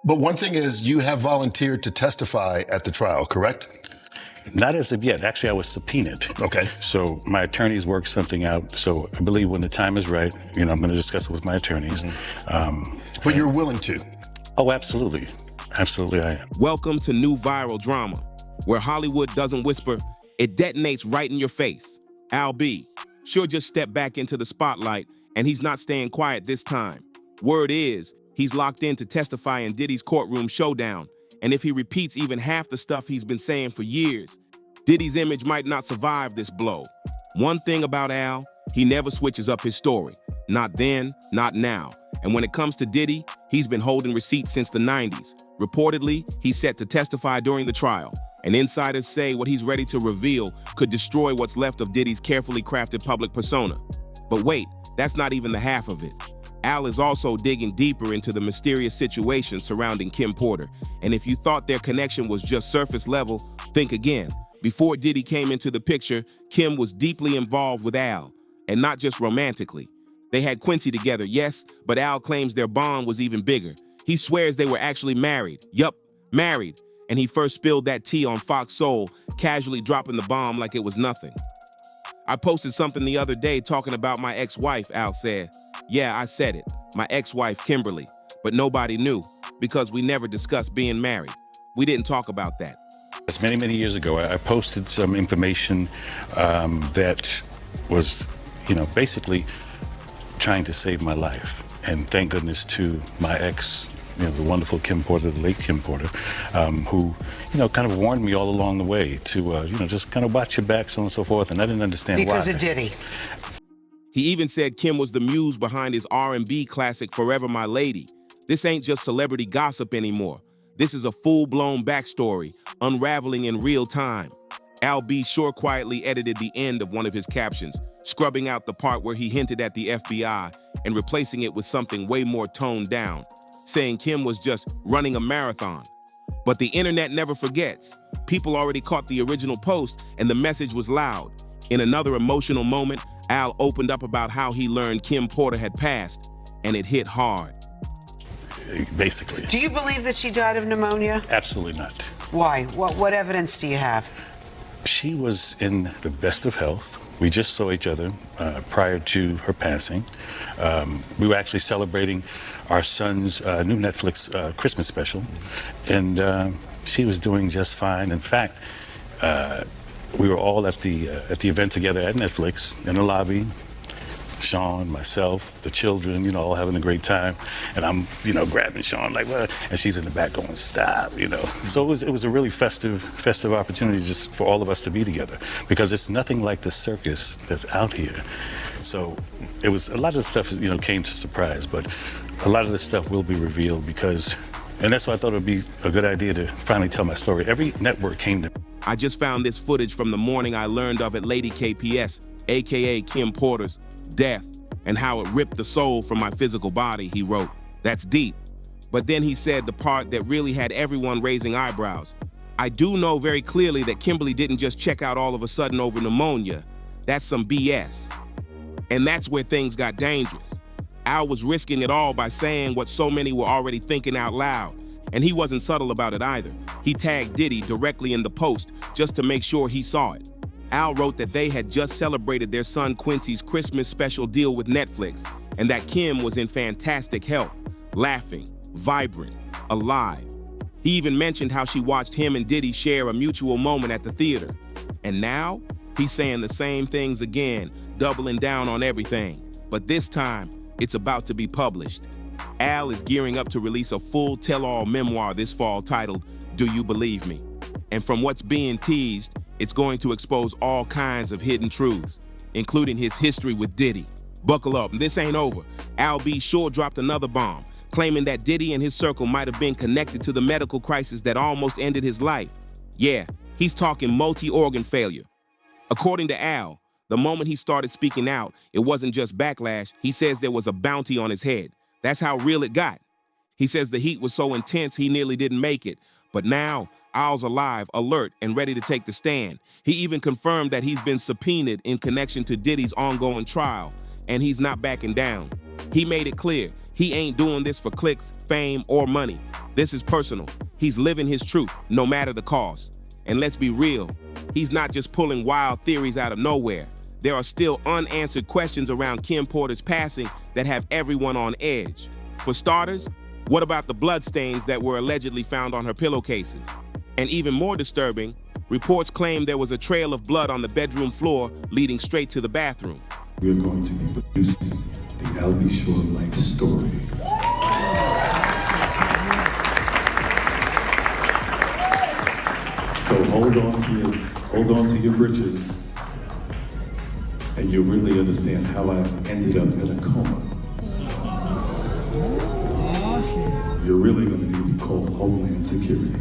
But one thing is you have volunteered to testify at the trial, correct? Not as of yet. Actually, I was subpoenaed. Okay. So my attorneys worked something out. So I believe when the time is right, I'm going to discuss it with my attorneys. But you're willing to? Oh, absolutely. Absolutely, I am. Welcome to New Viral Drama, where Hollywood doesn't whisper, it detonates right in your face. Al B. Sure just stepped back into the spotlight, and he's not staying quiet this time. Word is, he's locked in to testify in Diddy's courtroom showdown, and if he repeats even half the stuff he's been saying for years, Diddy's image might not survive this blow. One thing about Al, he never switches up his story. Not then, not now. And when it comes to Diddy, he's been holding receipts since the 90s. Reportedly, he's set to testify during the trial, and insiders say what he's ready to reveal could destroy what's left of Diddy's carefully crafted public persona. But wait, that's not even the half of it. Al is also digging deeper into the mysterious situation surrounding Kim Porter. And if you thought their connection was just surface level, think again. Before Diddy came into the picture, Kim was deeply involved with Al, and not just romantically. They had Quincy together, yes, but Al claims their bond was even bigger. He swears they were actually married. Yup, married. And he first spilled that tea on Fox Soul, casually dropping the bomb like it was nothing. I posted something the other day talking about my ex-wife, Al said. Yeah, I said it, my ex-wife, Kimberly. But nobody knew, because we never discussed being married. We didn't talk about that. Many, many years ago, I posted some information that was, basically trying to save my life. And thank goodness to my ex, the wonderful Kim Porter, the late Kim Porter, who, kind of warned me all along the way to, just kind of watch your back, so on and so forth. And I didn't understand why. Because of Diddy. He even said Kim was the muse behind his R&B classic, Forever My Lady. This ain't just celebrity gossip anymore. This is a full-blown backstory, unraveling in real time. Al B. sure quietly edited the end of one of his captions, scrubbing out the part where he hinted at the FBI and replacing it with something way more toned down, saying Kim was just running a marathon. But the internet never forgets. People already caught the original post, and the message was loud. In another emotional moment, Al opened up about how he learned Kim Porter had passed, and it hit hard. Basically. Do you believe that she died of pneumonia? Absolutely not. Why? What evidence do you have? She was in the best of health. We just saw each other prior to her passing. We were actually celebrating our son's new Netflix Christmas special, and she was doing just fine. In fact, we were all at the event together at Netflix in the lobby. Sean, myself, the children, all having a great time, and I'm, grabbing Sean like, what? And she's in the back going, stop, So it was a really festive opportunity just for all of us to be together, because it's nothing like the circus that's out here. So it was a lot of the stuff, came to surprise, but a lot of the stuff will be revealed and that's why I thought it would be a good idea to finally tell my story. Every network came to. I just found this footage from the morning I learned of it Lady KPS, aka Kim Porter's death, and how it ripped the soul from my physical body, he wrote. That's deep. But then he said the part that really had everyone raising eyebrows. I do know very clearly that Kimberly didn't just check out all of a sudden over pneumonia. That's some BS. And that's where things got dangerous. Al was risking it all by saying what so many were already thinking out loud. And he wasn't subtle about it either. He tagged Diddy directly in the post just to make sure he saw it. Al wrote that they had just celebrated their son Quincy's Christmas special deal with Netflix, and that Kim was in fantastic health, laughing, vibrant, alive. He even mentioned how she watched him and Diddy share a mutual moment at the theater. And now, he's saying the same things again, doubling down on everything. But this time, it's about to be published. Al is gearing up to release a full tell-all memoir this fall titled, Do You Believe Me? And from what's being teased, it's going to expose all kinds of hidden truths, including his history with Diddy. Buckle up, this ain't over. Al B. sure dropped another bomb, claiming that Diddy and his circle might have been connected to the medical crisis that almost ended his life. Yeah, he's talking multi-organ failure. According to Al, the moment he started speaking out, it wasn't just backlash. He says there was a bounty on his head. That's how real it got. He says the heat was so intense he nearly didn't make it. But now, Al's alive, alert, and ready to take the stand. He even confirmed that he's been subpoenaed in connection to Diddy's ongoing trial, and he's not backing down. He made it clear He ain't doing this for clicks, fame, or money. This is personal. He's living his truth, no matter the cost. And let's be real, he's not just pulling wild theories out of nowhere. There are still unanswered questions around Kim Porter's passing that have everyone on edge. For starters, what about the bloodstains that were allegedly found on her pillowcases? And even more disturbing, reports claim there was a trail of blood on the bedroom floor leading straight to the bathroom. We're going to be producing the Albie Shore life story. So hold on to your britches, and you'll really understand how I ended up in a coma. You're really going to need to call Homeland Security.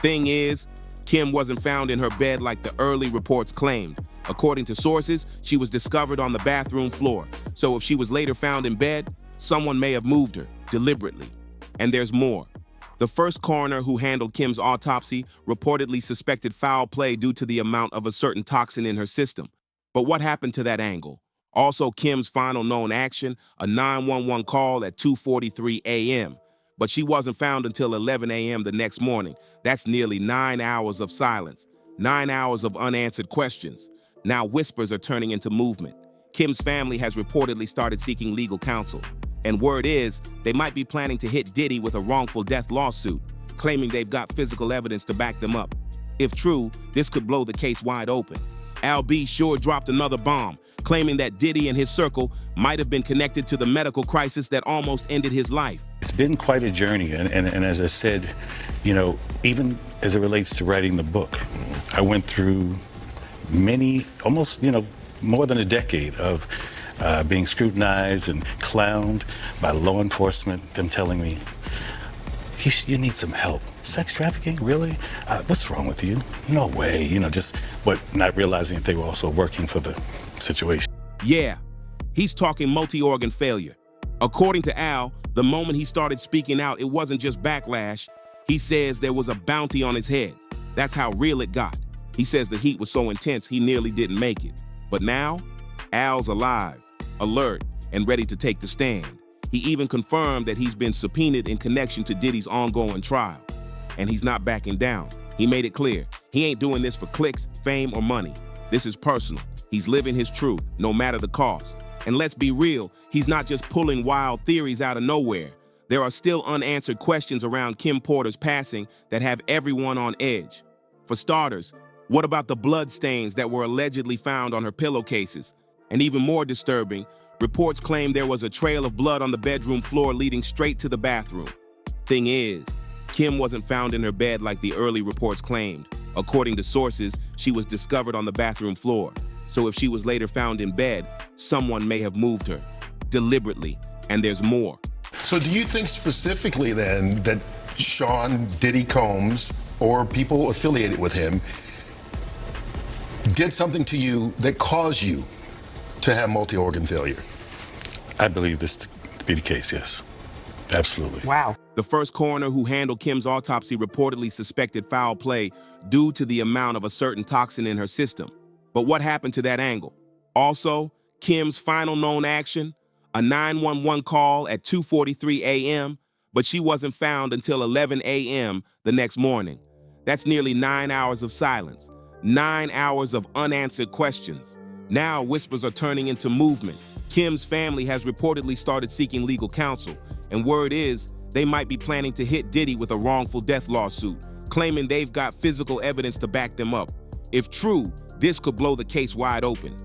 Thing is, Kim wasn't found in her bed like the early reports claimed. According to sources, she was discovered on the bathroom floor. So if she was later found in bed, someone may have moved her deliberately. And there's more. The first coroner who handled Kim's autopsy reportedly suspected foul play due to the amount of a certain toxin in her system. But what happened to that angle? Also, Kim's final known action, a 911 call at 2:43 a.m. But she wasn't found until 11 a.m. the next morning. That's nearly 9 hours of silence, 9 hours of unanswered questions. Now whispers are turning into movement. Kim's family has reportedly started seeking legal counsel. And word is, they might be planning to hit Diddy with a wrongful death lawsuit, claiming they've got physical evidence to back them up. If true, this could blow the case wide open. Al B sure dropped another bomb, claiming that Diddy and his circle might have been connected to the medical crisis that almost ended his life. It's been quite a journey, and as I said, you know, even as it relates to writing the book, I went through many, almost, you know, more than a decade of being scrutinized and clowned by law enforcement, them telling me, you need some help. Sex trafficking, really? What's wrong with you? No way, you know, but not realizing that they were also working for the situation. Yeah, he's talking multi-organ failure. According to Al, the moment he started speaking out, it wasn't just backlash. He says there was a bounty on his head. That's how real it got. He says the heat was so intense he nearly didn't make it. But now, Al's alive, alert, and ready to take the stand. He even confirmed that he's been subpoenaed in connection to Diddy's ongoing trial. And he's not backing down. He made it clear, he ain't doing this for clicks, fame, or money. This is personal. He's living his truth, no matter the cost. And let's be real, he's not just pulling wild theories out of nowhere. There are still unanswered questions around Kim Porter's passing that have everyone on edge. For starters, what about the blood stains that were allegedly found on her pillowcases? And even more disturbing, reports claim there was a trail of blood on the bedroom floor leading straight to the bathroom. Thing is, Kim wasn't found in her bed like the early reports claimed. According to sources, she was discovered on the bathroom floor. So if she was later found in bed, someone may have moved her deliberately, and there's more. So do you think specifically then that Sean Diddy Combs or people affiliated with him did something to you that caused you to have multi-organ failure? I believe this to be the case, yes. Absolutely. Wow. The first coroner who handled Kim's autopsy reportedly suspected foul play due to the amount of a certain toxin in her system. But what happened to that angle? Also, Kim's final known action, a 911 call at 2:43 a.m., but she wasn't found until 11 a.m. the next morning. That's nearly 9 hours of silence, 9 hours of unanswered questions. Now whispers are turning into movement. Kim's family has reportedly started seeking legal counsel, and word is they might be planning to hit Diddy with a wrongful death lawsuit, claiming they've got physical evidence to back them up. If true, this could blow the case wide open.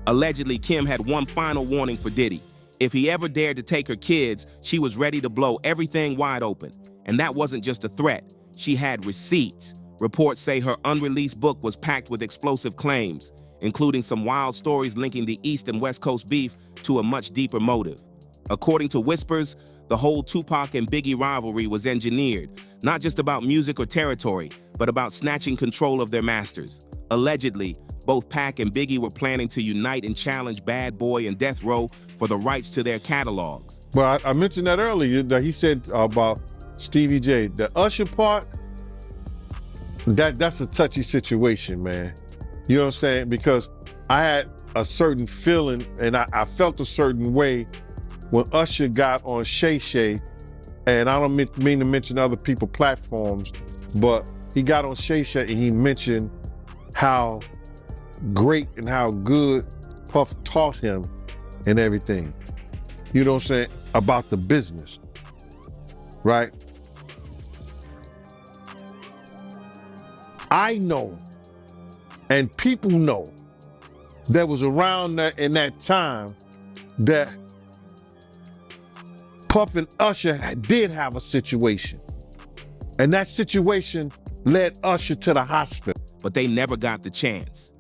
Allegedly, Kim had one final warning for Diddy. If he ever dared to take her kids, she was ready to blow everything wide open. And that wasn't just a threat. She had receipts. Reports say her unreleased book was packed with explosive claims, including some wild stories linking the East and West Coast beef to a much deeper motive. According to whispers, the whole Tupac and Biggie rivalry was engineered, not just about music or territory, but about snatching control of their masters. Allegedly, both Pac and Biggie were planning to unite and challenge Bad Boy and Death Row for the rights to their catalogs. Well, I mentioned that earlier, that he said about Stevie J. The Usher part, that's a touchy situation, man. You know what I'm saying? Because I had a certain feeling, and I felt a certain way when Usher got on Shay Shay, and I don't mean to mention other people's platforms, but he got on Shay Shay and he mentioned how great and how good Puff taught him and everything. You know what I'm saying? About the business, right? I know, and people know, that was around that in that time that Puff and Usher did have a situation. And that situation led Usher to the hospital. But they never got the chance.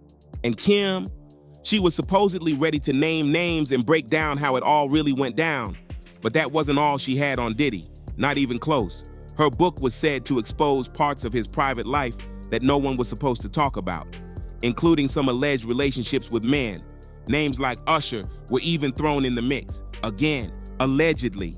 And Kim, she was supposedly ready to name names and break down how it all really went down. But that wasn't all she had on Diddy, not even close. Her book was said to expose parts of his private life that no one was supposed to talk about, including some alleged relationships with men. Names like Usher were even thrown in the mix. Again, allegedly.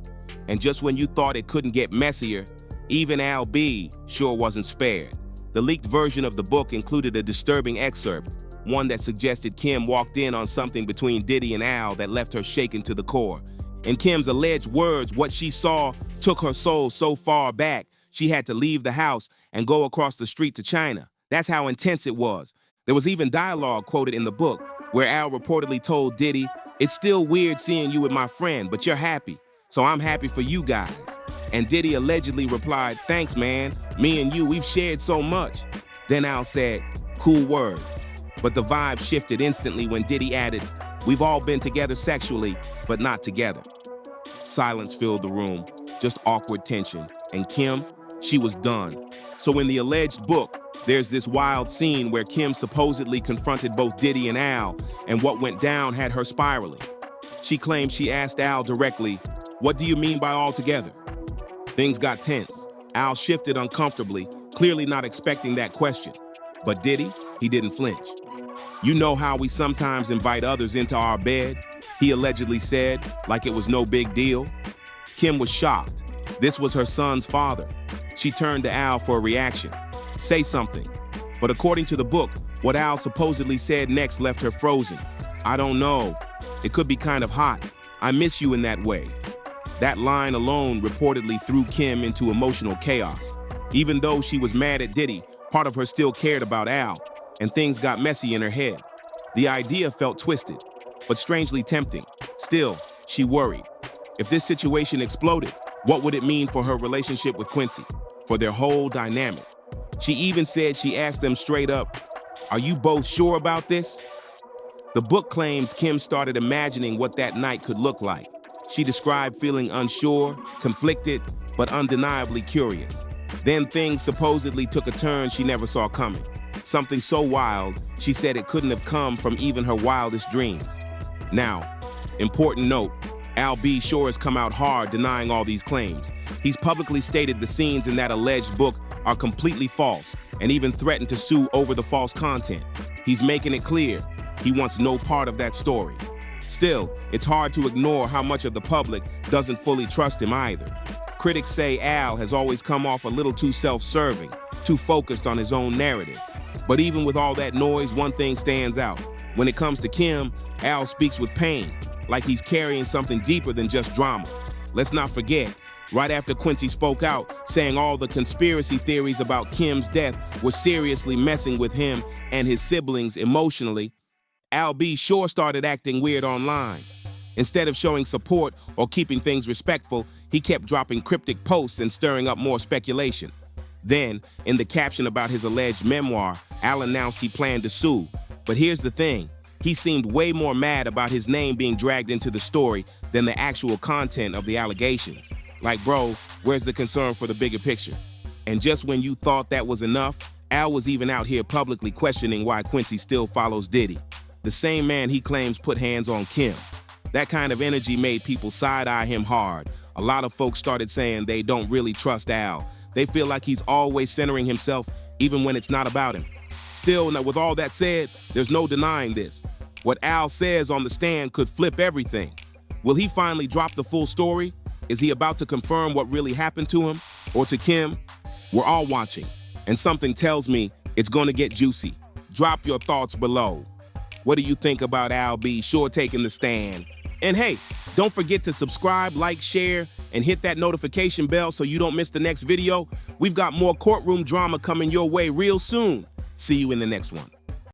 And just when you thought it couldn't get messier, even Al B sure wasn't spared. The leaked version of the book included a disturbing excerpt, one that suggested Kim walked in on something between Diddy and Al that left her shaken to the core. In Kim's alleged words, what she saw took her soul so far back, she had to leave the house and go across the street to China. That's how intense it was. There was even dialogue quoted in the book where Al reportedly told Diddy, "It's still weird seeing you with my friend, but you're happy, so I'm happy for you guys." And Diddy allegedly replied, "Thanks, man. Me and you, we've shared so much." Then Al said, "Cool word." But the vibe shifted instantly when Diddy added, "We've all been together sexually, but not together." Silence filled the room, just awkward tension. And Kim, she was done. So in the alleged book, there's this wild scene where Kim supposedly confronted both Diddy and Al, and what went down had her spiraling. She claims she asked Al directly, "What do you mean by all together?" Things got tense. Al shifted uncomfortably, clearly not expecting that question. But Diddy, he didn't flinch. "You know how we sometimes invite others into our bed?" he allegedly said, like it was no big deal. Kim was shocked. This was her son's father. She turned to Al for a reaction. "Say something." But according to the book, what Al supposedly said next left her frozen. "I don't know. It could be kind of hot. I miss you in that way." That line alone reportedly threw Kim into emotional chaos. Even though she was mad at Diddy, part of her still cared about Al, and things got messy in her head. The idea felt twisted, but strangely tempting. Still, she worried. If this situation exploded, what would it mean for her relationship with Quincy, for their whole dynamic? She even said she asked them straight up, "Are you both sure about this?" The book claims Kim started imagining what that night could look like. She described feeling unsure, conflicted, but undeniably curious. Then things supposedly took a turn she never saw coming. Something so wild, she said it couldn't have come from even her wildest dreams. Now, important note, Al B sure has come out hard denying all these claims. He's publicly stated the scenes in that alleged book are completely false and even threatened to sue over the false content. He's making it clear he wants no part of that story. Still, it's hard to ignore how much of the public doesn't fully trust him either. Critics say Al has always come off a little too self-serving, too focused on his own narrative. But even with all that noise, one thing stands out. When it comes to Kim, Al speaks with pain, like he's carrying something deeper than just drama. Let's not forget, right after Quincy spoke out, saying all the conspiracy theories about Kim's death were seriously messing with him and his siblings emotionally, Al B sure started acting weird online. Instead of showing support or keeping things respectful, he kept dropping cryptic posts and stirring up more speculation. Then, in the caption about his alleged memoir, Al announced he planned to sue. But here's the thing, he seemed way more mad about his name being dragged into the story than the actual content of the allegations. Like, bro, where's the concern for the bigger picture? And just when you thought that was enough, Al was even out here publicly questioning why Quincy still follows Diddy, the same man he claims put hands on Kim. That kind of energy made people side-eye him hard. A lot of folks started saying they don't really trust Al. They feel like he's always centering himself, even when it's not about him. Still, now with all that said, there's no denying this. What Al says on the stand could flip everything. Will he finally drop the full story? Is he about to confirm what really happened to him or to Kim? We're all watching, and something tells me it's gonna get juicy. Drop your thoughts below. What do you think about Al B sure taking the stand? And hey, don't forget to subscribe, like, share, and hit that notification bell so you don't miss the next video. We've got more courtroom drama coming your way real soon. See you in the next one.